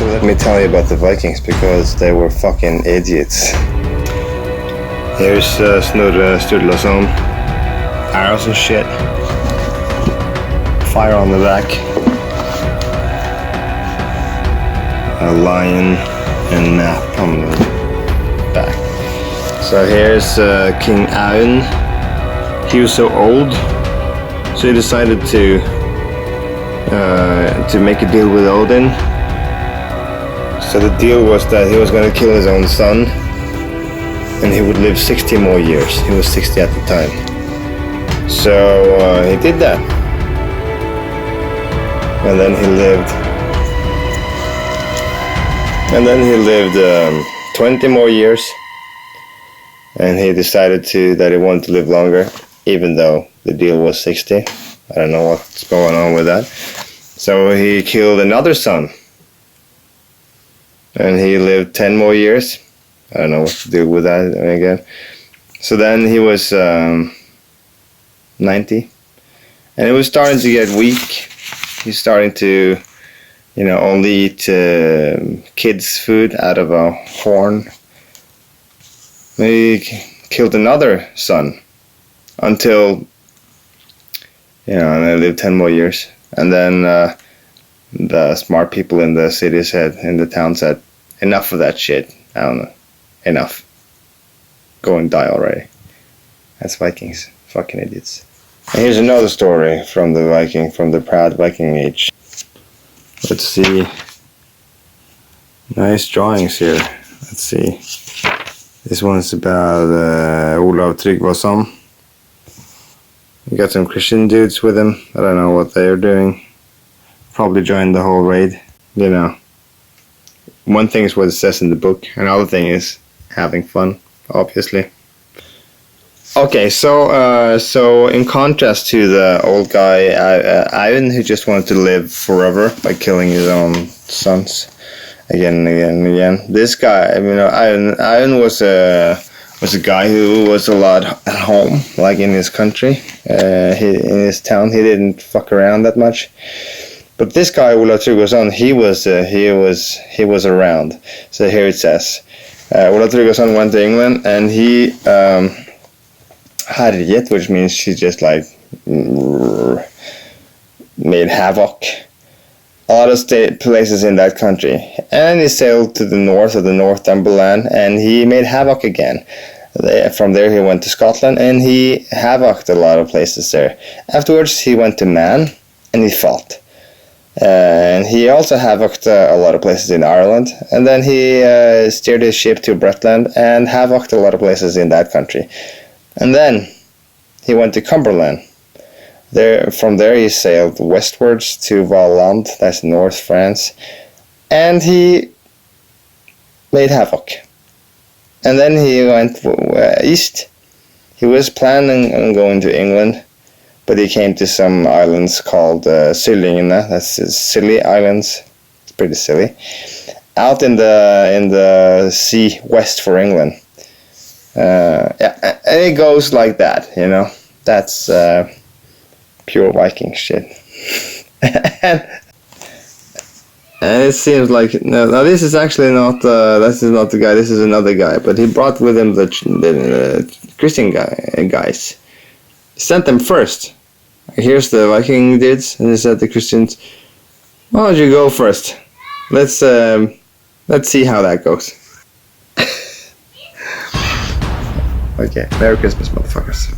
let me tell you about the Vikings, because they were fucking idiots. Here's Snorre Sturlason. Arrows and shit. Fire on the back. A lion and map on the back. So here's King Aun. He was so old, so he decided to make a deal with Odin. So the deal was that he was going to kill his own son, and he would live 60 more years. He was 60 at the time. So he did that, and then he lived 20 more years, and he decided that he wanted to live longer, even though the deal was 60. I don't know what's going on with that. So he killed another son, and he lived 10 more years. I don't know what to do with that again. So then he was 90, and he was starting to get weak. He's starting to, only eat kids' food out of a horn. He killed another son until, and they lived 10 more years. And then the smart people in the city in the town said, enough of that shit. I don't know. Enough. Go and die already. That's Vikings. Fucking idiots. And here's another story from the proud Viking age. Let's see. Nice drawings here. Let's see. This one's about Olav Tryggvason. We got some Christian dudes with him. I don't know what they're doing. Probably joined the whole raid. One thing is what it says in the book. Another thing is having fun, obviously. Okay, so in contrast to the old guy Ivan, who just wanted to live forever by killing his own sons again and again and again, this guy, Ivan was a guy who was a lot at home, like in his country, in his town. He didn't fuck around that much. But this guy, Olav Tryggvason, he was around. So here it says, Olav Tryggvason went to England, and he herjet, which means she just made havoc. A lot of places in that country. And he sailed to the north of the Northumberland, and he made havoc again. From there he went to Scotland, and he havoced a lot of places there. Afterwards he went to Man, and he fought. And he also havoced a lot of places in Ireland, and then he steered his ship to Bretland and havoced a lot of places in that country. And then he went to Cumberland. From there he sailed westwards to Valland, that's North France, and he made havoc. And then he went east. He was planning on going to England, but he came to some islands called Sylingene. That's Scilly Islands. It's pretty silly. Out in the sea west for England. And it goes like that, That's pure Viking shit. and it seems like now this is actually not this is not the guy. This is another guy, but he brought with him the Christian guys. He sent them first. Here's the Viking dudes, and he said the Christians, "Why don't you go first? Let's see how that goes." Okay, Merry Christmas, motherfuckers.